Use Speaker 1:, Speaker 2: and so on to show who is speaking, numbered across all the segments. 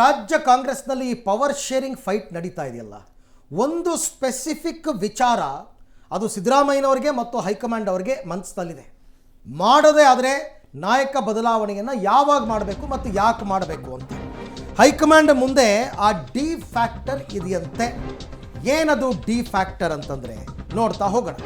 Speaker 1: ರಾಜ್ಯ ಕಾಂಗ್ರೆಸ್ನಲ್ಲಿ ಈ ಪವರ್ ಶೇರಿಂಗ್ ಫೈಟ್ ನಡೀತಾ ಇದೆಯಲ್ಲ, ಒಂದು ಸ್ಪೆಸಿಫಿಕ್ ವಿಚಾರ ಅದು ಸಿದ್ದರಾಮಯ್ಯನವರಿಗೆ ಮತ್ತು ಹೈಕಮಾಂಡ್ ಅವರಿಗೆ ಮನಸ್ಸಿನಲ್ಲಿದೆ. ಮಾಡೋದೇ ಆದರೆ ನಾಯಕ ಬದಲಾವಣೆಯನ್ನು ಯಾವಾಗ ಮಾಡಬೇಕು ಮತ್ತು ಯಾಕೆ ಮಾಡಬೇಕು ಅಂತ ಹೈಕಮಾಂಡ್ ಮುಂದೆ ಆ ಡಿ ಫ್ಯಾಕ್ಟರ್ ಇದೆಯಂತೆ. ಏನದು ಡಿ ಫ್ಯಾಕ್ಟರ್ ಅಂತಂದರೆ ನೋಡ್ತಾ ಹೋಗೋಣ.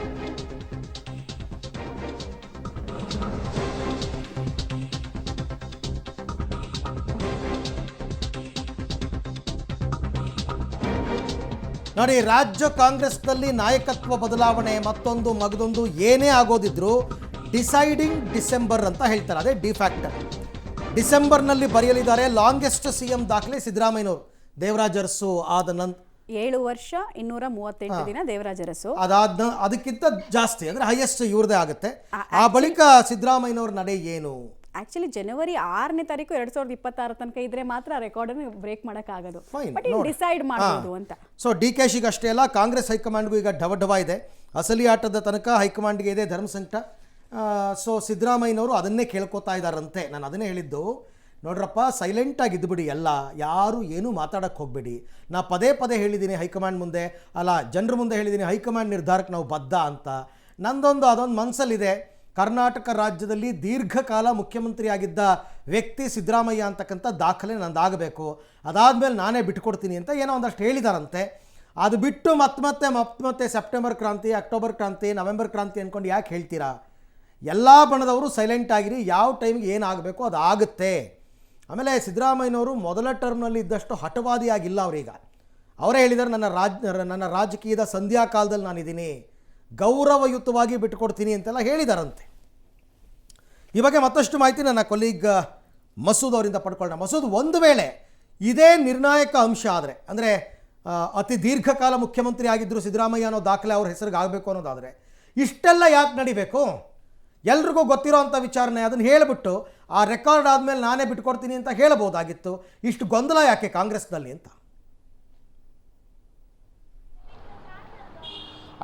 Speaker 1: ನೋಡಿ, ರಾಜ್ಯ ಕಾಂಗ್ರೆಸ್ನಲ್ಲಿ ನಾಯಕತ್ವ ಬದಲಾವಣೆ ಮತ್ತೊಂದು ಮಗದೊಂದು ಏನೇ ಆಗೋದಿದ್ರು ಡಿಸೈಡಿಂಗ್ ಡಿಸೆಂಬರ್ ಅಂತ ಹೇಳ್ತಾರೆ. ಅದೇ ಡಿ ಫ್ಯಾಕ್ಟರ್. ಡಿಸೆಂಬರ್ನಲ್ಲಿ ಬರೆಯಲಿದ್ದಾರೆ ಲಾಂಗೆಸ್ಟ್ CM ದಾಖಲೆ ಸಿದ್ದರಾಮಯ್ಯನವರು. ದೇವರಾಜ ಅರಸು ಆದ ನಂತರ
Speaker 2: 7 ವರ್ಷ 238 ದಿನ ದೇವರಾಜ ಅರಸು,
Speaker 1: ಅದಕ್ಕಿಂತ ಜಾಸ್ತಿ ಅಂದರೆ ಹೈಯೆಸ್ಟ್ ಇವ್ರದೇ ಆಗುತ್ತೆ. ಆ ಬಳಿಕ ಸಿದ್ದರಾಮಯ್ಯನವ್ರ ನಡೆ ಏನು?
Speaker 2: ಆಕ್ಚುಲಿ ಜನವರಿ 6ನೇ ತಾರೀಕು 2026 ತನಕ ಇದ್ರೆ ಮಾತ್ರ ರೆಕಾರ್ಡ್ ಬ್ರೇಕ್ ಮಾಡೋಕ್ಕಾಗೋದು. ಡಿಸೈಡ್ ಮಾಡೋದು ಅಂತ.
Speaker 1: ಸೊ DKಶಿಗೆ ಅಷ್ಟೇ ಅಲ್ಲ, ಕಾಂಗ್ರೆಸ್ ಹೈಕಮಾಂಡ್ಗೂ ಈಗ ಢವ ಇದೆ. ಅಸಲಿ ಆಟದ ತನಕ ಹೈಕಮಾಂಡ್ಗೆ ಇದೆ ಧರ್ಮಸಂಕಟ. ಸೊ ಸಿದ್ದರಾಮಯ್ಯನವರು ಅದನ್ನೇ ಕೇಳ್ಕೊತಾ ಇದ್ದಾರಂತೆ. ನಾನು ಅದನ್ನೇ ಹೇಳಿದ್ದು, ನೋಡ್ರಪ್ಪ, ಸೈಲೆಂಟಾಗಿ ಇದ್ದುಬಿಡಿ, ಎಲ್ಲ ಯಾರು ಏನೂ ಮಾತಾಡೋಕ್ಕೆ ಹೋಗಬೇಡಿ. ನಾ ಪದೇ ಪದೇ ಹೇಳಿದ್ದೀನಿ ಹೈಕಮಾಂಡ್ ಮುಂದೆ, ಅಲ್ಲ ಜನರ ಮುಂದೆ ಹೇಳಿದ್ದೀನಿ, ಹೈಕಮಾಂಡ್ ನಿರ್ಧಾರಕ್ಕೆ ನಾವು ಬದ್ಧ ಅಂತ. ಅದೊಂದು ಮನಸ್ಸಲ್ಲಿದೆ. ಕರ್ನಾಟಕ ರಾಜ್ಯದಲ್ಲಿ ದೀರ್ಘಕಾಲ ಮುಖ್ಯಮಂತ್ರಿ ಆಗಿದ್ದ ವ್ಯಕ್ತಿ ಸಿದ್ದರಾಮಯ್ಯ ಅಂತಕ್ಕಂಥ ದಾಖಲೆ ನಂದಾಗಬೇಕು, ಅದಾದಮೇಲೆ ನಾನೇ ಬಿಟ್ಕೊಡ್ತೀನಿ ಅಂತ ಏನೋ ಒಂದಷ್ಟು ಹೇಳಿದಾರಂತೆ. ಅದು ಬಿಟ್ಟು ಮತ್ತೆ ಸೆಪ್ಟೆಂಬರ್ ಕ್ರಾಂತಿ, ಅಕ್ಟೋಬರ್ ಕ್ರಾಂತಿ, ನವೆಂಬರ್ ಕ್ರಾಂತಿ ಅಂದ್ಕೊಂಡು ಯಾಕೆ ಹೇಳ್ತೀರಾ? ಎಲ್ಲ ಬಣದವರು ಸೈಲೆಂಟ್ ಆಗಿರಿ, ಯಾವ ಟೈಮ್ಗೆ ಏನಾಗಬೇಕು ಅದು ಆಗುತ್ತೆ. ಆಮೇಲೆ ಸಿದ್ದರಾಮಯ್ಯನವರು ಮೊದಲ ಟರ್ಮ್ನಲ್ಲಿ ಇದ್ದಷ್ಟು ಹಠವಾದಿಯಾಗಿಲ್ಲ ಅವರೀಗ. ಅವರೇ ಹೇಳಿದ್ದಾರೆ, ನನ್ನ ರಾಜಕೀಯದ ಸಂಧ್ಯಾ ಕಾಲದಲ್ಲಿ ನಾನಿದ್ದೀನಿ, ಗೌರವಯುತವಾಗಿ ಬಿಟ್ಟುಕೊಡ್ತೀನಿ ಅಂತೆಲ್ಲ ಹೇಳಿದಾರಂತೆ. ಈ ಬಗ್ಗೆ ಮತ್ತಷ್ಟು ಮಾಹಿತಿ ನನ್ನ ಕೊಲೀಗ್ ಮಸೂದ್ ಅವರಿಂದ ಪಡ್ಕೊಳ್ಳೋಣ. ಮಸೂದ್, ಒಂದು ವೇಳೆ ಇದೇ ನಿರ್ಣಾಯಕ ಅಂಶ ಆದರೆ, ಅಂದರೆ ಅತಿ ದೀರ್ಘಕಾಲ ಮುಖ್ಯಮಂತ್ರಿ ಆಗಿದ್ದರು ಸಿದ್ದರಾಮಯ್ಯ ಅನ್ನೋ ದಾಖಲೆ ಅವ್ರ ಹೆಸರಿಗೆ ಆಗಬೇಕು ಅನ್ನೋದಾದರೆ ಇಷ್ಟೆಲ್ಲ ಯಾಕೆ ನಡಿಬೇಕು? ಎಲ್ರಿಗೂ ಗೊತ್ತಿರೋ ಅಂಥ ವಿಚಾರನೆ, ಅದನ್ನು ಹೇಳಿಬಿಟ್ಟು ಆ ರೆಕಾರ್ಡ್ ಆದಮೇಲೆ ನಾನೇ ಬಿಟ್ಕೊಡ್ತೀನಿ ಅಂತ ಹೇಳಬಹುದಾಗಿತ್ತು. ಇಷ್ಟು ಗೊಂದಲ ಯಾಕೆ ಕಾಂಗ್ರೆಸ್ನಲ್ಲಿ ಅಂತ?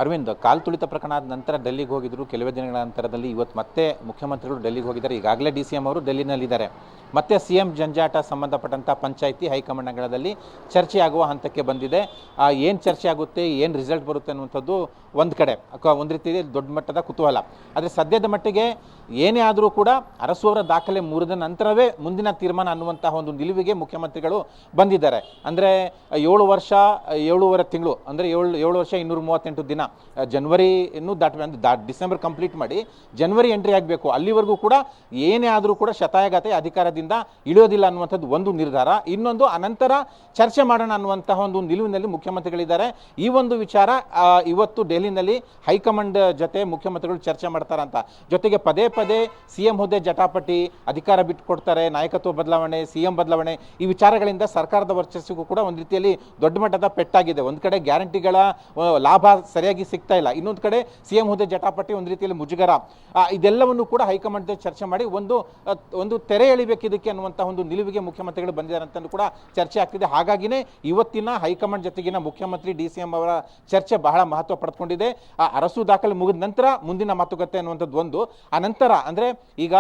Speaker 3: ಅರವಿಂದ್, ಕಾಲು ತುಳಿತ ಪ್ರಕರಣ ಆದ ನಂತರ ಡೆಲ್ಲಿಗೆ ಹೋಗಿದ್ರು. ಕೆಲವೇ ದಿನಗಳ ನಂತರದಲ್ಲಿ ಇವತ್ತು ಮತ್ತೆ ಮುಖ್ಯಮಂತ್ರಿಗಳು ಡೆಲ್ಲಿಗೆ ಹೋಗಿದ್ದಾರೆ. ಈಗಾಗಲೇ DCM ಅವರು ಡೆಲ್ಲಿನಲ್ಲಿದ್ದಾರೆ. ಮತ್ತೆ CM ಜಂಜಾಟ ಸಂಬಂಧಪಟ್ಟಂಥ ಪಂಚಾಯಿತಿ ಹೈಕಮಾಂಡ್ಗಳಲ್ಲಿ ಚರ್ಚೆ ಆಗುವ ಹಂತಕ್ಕೆ ಬಂದಿದೆ. ಏನು ಚರ್ಚೆ ಆಗುತ್ತೆ, ಏನು ರಿಸಲ್ಟ್ ಬರುತ್ತೆ ಅನ್ನುವಂಥದ್ದು ಒಂದು ಕಡೆ ಒಂದು ರೀತಿ ದೊಡ್ಡ ಮಟ್ಟದ ಕುತೂಹಲ. ಆದರೆ ಸದ್ಯದ ಮಟ್ಟಿಗೆ ಏನೇ ಆದರೂ ಕೂಡ ಅರಸು ಅವರ ದಾಖಲೆ ಮುರಿದ ನಂತರವೇ ಮುಂದಿನ ತೀರ್ಮಾನ ಅನ್ನುವಂತಹ ಒಂದು ನಿಲುವಿಗೆ ಮುಖ್ಯಮಂತ್ರಿಗಳು ಬಂದಿದ್ದಾರೆ. ಅಂದರೆ 7 ವರ್ಷ 7.5 ತಿಂಗಳು, ಅಂದರೆ 7 ವರ್ಷ 238 ದಿನ, ಜನವರಿ ಇನ್ನೂ ಡಿಸೆಂಬರ್ ಕಂಪ್ಲೀಟ್ ಮಾಡಿ ಜನವರಿ ಎಂಟ್ರಿ ಆಗಬೇಕು. ಅಲ್ಲಿವರೆಗೂ ಕೂಡ ಏನೇ ಆದರೂ ಕೂಡ ಶತಾಯಗತೆ ಅಧಿಕಾರದಿಂದ ಇಳಿಯೋದಿಲ್ಲ ಅನ್ನುವಂಥದ್ದು ಒಂದು ನಿರ್ಧಾರ. ಇನ್ನೊಂದು, ಅನಂತರ ಚರ್ಚೆ ಮಾಡೋಣ ಅನ್ನುವಂತಹ ಒಂದು ನಿಲುವಿನಲ್ಲಿ ಮುಖ್ಯಮಂತ್ರಿಗಳಿದ್ದಾರೆ. ಈ ಒಂದು ವಿಚಾರ ಇವತ್ತು ಡೆಲ್ಲಿನಲ್ಲಿ ಹೈಕಮಾಂಡ್ ಜೊತೆ ಮುಖ್ಯಮಂತ್ರಿಗಳು ಚರ್ಚೆ ಮಾಡ್ತಾರಂತ. ಜೊತೆಗೆ ಪದೇ ಪದೇ CM ಹುದ್ದೆ ಜಟಾಪಟಿ, ಅಧಿಕಾರ ಬಿಟ್ಟುಕೊಡ್ತಾರೆ, ನಾಯಕತ್ವ ಬದಲಾವಣೆ, CM ಬದಲಾವಣೆ, ಈ ವಿಚಾರಗಳಿಂದ ಸರ್ಕಾರದ ವರ್ಚಸ್ಸಿಗೂ ಕೂಡ ಒಂದು ರೀತಿಯಲ್ಲಿ ದೊಡ್ಡ ಮಟ್ಟದ ಪೆಟ್ಟಾಗಿದೆ. ಒಂದು ಕಡೆ ಗ್ಯಾರಂಟಿಗಳ ಲಾಭ ಸರಿಯಾಗಿ ಸಿಗ್ತಾ ಇಲ್ಲ, ಇನ್ನೊಂದು ಕಡೆ CM ಹುದ್ದೆ ಜಟಾಪಟಿ ಒಂದು ರೀತಿಯಲ್ಲಿ ಮುಜುಗರ. ಇದೆಲ್ಲವನ್ನು ಕೂಡ ಹೈಕಮಾಂಡ್ ಜೊತೆ ಚರ್ಚೆ ಮಾಡಿ ಒಂದು ತೆರೆ ಎಳಿಬೇಕು ಇದಕ್ಕೆ ಅನ್ನುವಂತಹ ಒಂದು ನಿಲುವಿಗೆ ಮುಖ್ಯಮಂತ್ರಿಗಳು ಬಂದಿದ್ದಾರೆ ಅಂತ ಕೂಡ ಚರ್ಚೆ ಆಗ್ತಿದೆ. ಹಾಗಾಗಿನೇ ಇವತ್ತಿನ ಹೈಕಮಾಂಡ್ ಜೊತೆಗಿನ ಮುಖ್ಯಮಂತ್ರಿ DCM ಅವರ ಚರ್ಚೆ ಬಹಳ ಮಹತ್ವ ಪಡೆದುಕೊಂಡಿದೆ. ಆ ಅರಸು ದಾಖಲೆ ಮುಗಿದ ನಂತರ ಮುಂದಿನ ಮಾತುಕತೆ ಅನ್ನುವಂಥದ್ದು ಒಂದು. ಆ ನಂತರ ಅಂದರೆ ಈಗ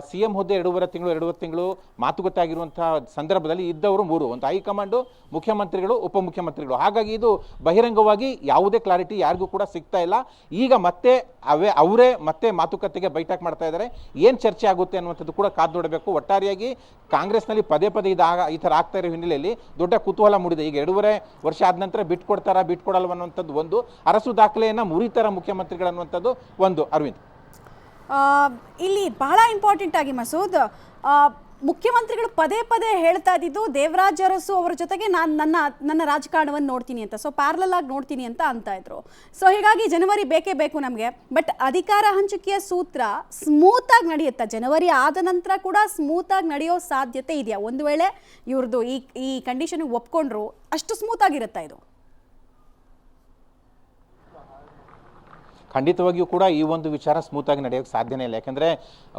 Speaker 3: CM ಹುದ್ದೆ 2.5 ತಿಂಗಳು ಮಾತುಕತೆ ಆಗಿರುವಂತಹ ಸಂದರ್ಭದಲ್ಲಿ ಇದ್ದವರು 3, ಒಂದು ಹೈಕಮಾಂಡು, ಮುಖ್ಯಮಂತ್ರಿಗಳು, ಉಪಮುಖ್ಯಮಂತ್ರಿಗಳು. ಹಾಗಾಗಿ ಇದು ಬಹಿರಂಗವಾಗಿ ಯಾವುದೇ ಕ್ಲಾರಿಟಿ ಯಾರಿಗೂ ಕೂಡ ಸಿಗ್ತಾ ಇಲ್ಲ. ಈಗ ಮತ್ತೆ ಅವರೇ ಮತ್ತೆ ಮಾತುಕತೆಗೆ ಬೈಠಕ್ ಮಾಡ್ತಾ ಇದ್ದಾರೆ. ಏನು ಚರ್ಚೆ ಆಗುತ್ತೆ ಅನ್ನುವಂಥದ್ದು ಕೂಡ ಕಾದು ನೋಡಬೇಕು. ಒಟ್ಟಾರೆಯಾಗಿ ಕಾಂಗ್ರೆಸ್ನಲ್ಲಿ ಪದೇ ಈ ಥರ ಆಗ್ತಾ ಇರೋ ಹಿನ್ನೆಲೆಯಲ್ಲಿ ದೊಡ್ಡ ಕುತೂಹಲ ಮೂಡಿದೆ. ಈಗ 2.5 ವರ್ಷ ಆದ ನಂತರ ಬಿಟ್ಕೊಡಲ್ವ ಅನ್ನುವಂಥದ್ದು ಒಂದು, ಅರಸು ದಾಖಲೆಯನ್ನು ಮುರಿತಾರ ಮುಖ್ಯಮಂತ್ರಿಗಳು ಅನ್ನುವಂಥದ್ದು ಒಂದು. ಅರವಿಂದ್,
Speaker 2: ಇಲ್ಲಿ ಬಹಳ ಇಂಪಾರ್ಟೆಂಟ್ ಆಗಿ ಮಸೂದ್, ಮುಖ್ಯಮಂತ್ರಿಗಳು ಪದೇ ಹೇಳ್ತಾ ಇದ್ದಿದ್ದು ದೇವರಾಜ ಅರಸು ಅವರ ಜೊತೆಗೆ ನನ್ನ ರಾಜಕಾರಣವನ್ನು ನೋಡ್ತೀನಿ ಅಂತ, ಸೊ ಪ್ಯಾರಲಲ್ ಆಗಿ ನೋಡ್ತೀನಿ ಅಂತ ಇದ್ರು. ಸೊ ಹೀಗಾಗಿ ಜನವರಿ ಬೇಕೇ ಬೇಕು ನಮಗೆ. ಬಟ್ ಅಧಿಕಾರ ಹಂಚಿಕೆಯ ಸೂತ್ರ ಸ್ಮೂತ್ ಆಗಿ ನಡೆಯುತ್ತಾ? ಜನವರಿ ಆದ ನಂತರ ಕೂಡ ಸ್ಮೂತ್ ಆಗಿ ನಡೆಯೋ ಸಾಧ್ಯತೆ ಇದೆಯಾ? ಒಂದು ವೇಳೆ ಇವ್ರದ್ದು ಈ ಕಂಡೀಷನ್ ಒಪ್ಕೊಂಡ್ರು ಅಷ್ಟು ಸ್ಮೂತ್ ಆಗಿರುತ್ತಾ ಇದು?
Speaker 3: ಖಂಡಿತವಾಗಿಯೂ ಕೂಡ ಈ ಒಂದು ವಿಚಾರ ಸ್ಮೂತಾಗಿ ನಡೆಯೋಕ್ಕೆ ಸಾಧ್ಯನೇ ಇಲ್ಲ. ಯಾಕೆಂದರೆ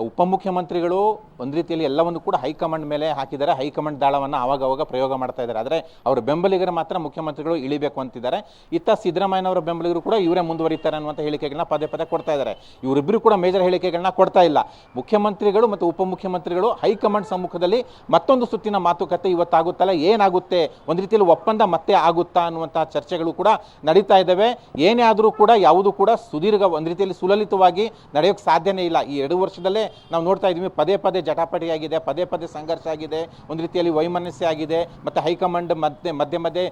Speaker 3: ಉಪಮುಖ್ಯಮಂತ್ರಿಗಳು ಒಂದು ರೀತಿಯಲ್ಲಿ ಎಲ್ಲವನ್ನು ಕೂಡ ಹೈಕಮಾಂಡ್ ಮೇಲೆ ಹಾಕಿದ್ದಾರೆ. ಹೈಕಮಾಂಡ್ ದಾಳವನ್ನು ಆವಾಗ ಪ್ರಯೋಗ ಮಾಡ್ತಾ ಇದ್ದಾರೆ. ಆದರೆ ಅವರ ಬೆಂಬಲಿಗರು ಮಾತ್ರ ಮುಖ್ಯಮಂತ್ರಿಗಳು ಇಳಿಬೇಕು ಅಂತಿದ್ದಾರೆ. ಇತ್ತ ಸಿದ್ದರಾಮಯ್ಯನವರ ಬೆಂಬಲಿಗರು ಕೂಡ ಇವರೇ ಮುಂದುವರಿತಾರೆ ಅನ್ನುವಂಥ ಹೇಳಿಕೆಗಳನ್ನ ಪದೇ ಕೊಡ್ತಾ ಇದ್ದಾರೆ. ಇವರಿಬ್ಬರು ಕೂಡ ಮೇಜರ್ ಹೇಳಿಕೆಗಳನ್ನ ಕೊಡ್ತಾ ಇಲ್ಲ. ಮುಖ್ಯಮಂತ್ರಿಗಳು ಮತ್ತು ಉಪಮುಖ್ಯಮಂತ್ರಿಗಳು ಹೈಕಮಾಂಡ್ ಸಮ್ಮುಖದಲ್ಲಿ ಮತ್ತೊಂದು ಸುತ್ತಿನ ಮಾತುಕತೆ ಇವತ್ತಾಗುತ್ತಲ್ಲ, ಏನಾಗುತ್ತೆ, ಒಂದು ರೀತಿಯಲ್ಲಿ ಒಪ್ಪಂದ ಮತ್ತೆ ಆಗುತ್ತಾ ಅನ್ನುವಂಥ ಚರ್ಚೆಗಳು ಕೂಡ ನಡೀತಾ ಇದ್ದಾವೆ. ಏನೇ ಆದರೂ ಕೂಡ ಯಾವುದು ಕೂಡ ಸುದೀರ್ಘ ಒಂದು ರೀತಿಯಲ್ಲಿ ಸುಲಲಿತವಾಗಿ ನಡೆಯೋಕ್ಕೆ ಸಾಧ್ಯನೇ ಇಲ್ಲ. ಈ 2 ವರ್ಷದಲ್ಲೇ ನಾವು ನೋಡ್ತಾ ಇದ್ದೀವಿ, ಪದೇ ಜಟಾಪಟಿ ಆಗಿದೆ, ಪದೇ ಸಂಘರ್ಷ ಆಗಿದೆ, ಒಂದು ರೀತಿಯಲ್ಲಿ ವೈಮನಸ್ಸೆ ಆಗಿದೆ, ಮತ್ತು ಹೈಕಮಾಂಡ್ ಮಧ್ಯೆ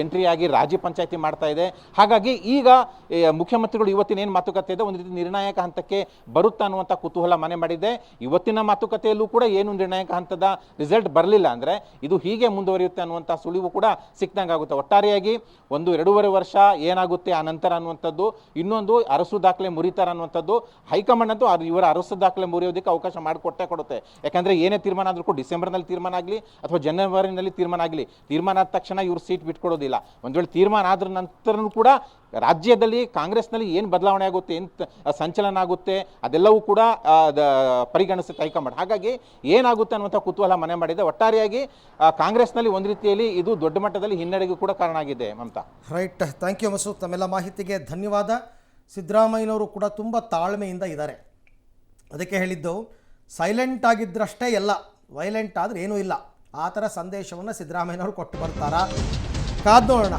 Speaker 3: ಎಂಟ್ರಿ ಆಗಿ ರಾಜಿ ಪಂಚಾಯತಿ ಮಾಡ್ತಾ ಇದೆ. ಹಾಗಾಗಿ ಈಗ ಮುಖ್ಯಮಂತ್ರಿಗಳು ಇವತ್ತಿನ ಏನು ಮಾತುಕತೆ ಇದೆ, ಒಂದು ರೀತಿ ನಿರ್ಣಾಯಕ ಹಂತಕ್ಕೆ ಬರುತ್ತಾ ಅನ್ನುವಂಥ ಕುತೂಹಲ ಮನೆ ಮಾಡಿದೆ. ಇವತ್ತಿನ ಮಾತುಕತೆಯಲ್ಲೂ ಕೂಡ ಏನು ನಿರ್ಣಾಯಕ ಹಂತದ ರಿಸಲ್ಟ್ ಬರಲಿಲ್ಲ ಅಂದರೆ ಇದು ಹೀಗೆ ಮುಂದುವರಿಯುತ್ತೆ ಅನ್ನುವಂಥ ಸುಳಿವು ಕೂಡ ಸಿಕ್ದಂಗೆ ಆಗುತ್ತೆ. ಒಟ್ಟಾರೆಯಾಗಿ 1-2.5 ವರ್ಷ ಏನಾಗುತ್ತೆ ಆ ನಂತರ ಅನ್ನುವಂಥದ್ದು, ಇನ್ನೊಂದು ಅರಸು ದಾಖಲೆ ಮುರಿತಾರ ಅನ್ನುವಂಥದ್ದು. ಹೈಕಮಾಂಡ್ ಅಂತೂ ಇವರ ಅರಸು ದಾಖಲೆ ಮುರಿಯೋದಕ್ಕೆ ಅವಕಾಶ ಮಾಡಿಕೊಡುತ್ತೆ. ಯಾಕಂದರೆ ಏನೇ ತೀರ್ಮಾನ ಆದರೂ ಕೂಡ ಡಿಸೆಂಬರ್ನಲ್ಲಿ ತೀರ್ಮಾನ ಆಗಲಿ ಅಥವಾ ಜನವರಿನಲ್ಲಿ ತೀರ್ಮಾನ ಆಗಲಿ, ತೀರ್ಮಾನ ಆದ ತಕ್ಷಣ ಇವರು ಸೀಟ್ ಬಿಟ್ಕೊಡೋದಿಲ್ಲ. ಒಂದು ವೇಳೆ ತೀರ್ಮಾನ ಆದ್ರ ನಂತರನೂ ಕೂಡ ರಾಜ್ಯದಲ್ಲಿ ಕಾಂಗ್ರೆಸ್ನಲ್ಲಿ ಏನು ಬದಲಾವಣೆ ಆಗುತ್ತೆ, ಏನು ಸಂಚಲನ ಆಗುತ್ತೆ, ಅದೆಲ್ಲವೂ ಕೂಡ ಪರಿಗಣಿಸುತ್ತೆ ಹೈಕಮಾಂಡ್. ಹಾಗಾಗಿ ಏನಾಗುತ್ತೆ ಅನ್ನುವಂಥ ಕುತೂಹಲ ಮನೆ ಮಾಡಿದೆ. ಒಟ್ಟಾರೆಯಾಗಿ ಕಾಂಗ್ರೆಸ್ನಲ್ಲಿ ಒಂದು ರೀತಿಯಲ್ಲಿ ಇದು ದೊಡ್ಡ ಮಟ್ಟದಲ್ಲಿ ಹಿನ್ನಡೆಗೂ ಕೂಡ ಕಾರಣ ಆಗಿದೆ. Mamata,
Speaker 1: right, thank you Masood, ತಮ್ಮೆಲ್ಲ ಮಾಹಿತಿಗೆ ಧನ್ಯವಾದ. ಸಿದ್ದರಾಮಯ್ಯನವರು ಕೂಡ ತುಂಬ ತಾಳ್ಮೆಯಿಂದ ಇದ್ದಾರೆ. ಅದಕ್ಕೆ ಹೇಳಿದ್ದು, ಸೈಲೆಂಟ್ ಆಗಿದ್ದರಷ್ಟೇ ಎಲ್ಲ, ವೈಲೆಂಟ್ ಆದರೆ ಏನೂ ಇಲ್ಲ, ಆ ಥರ ಸಂದೇಶವನ್ನು ಸಿದ್ದರಾಮಯ್ಯನವರು ಕೊಟ್ಟು ಬರ್ತಾರಾ? ಕಾದು ನೋಡೋಣ.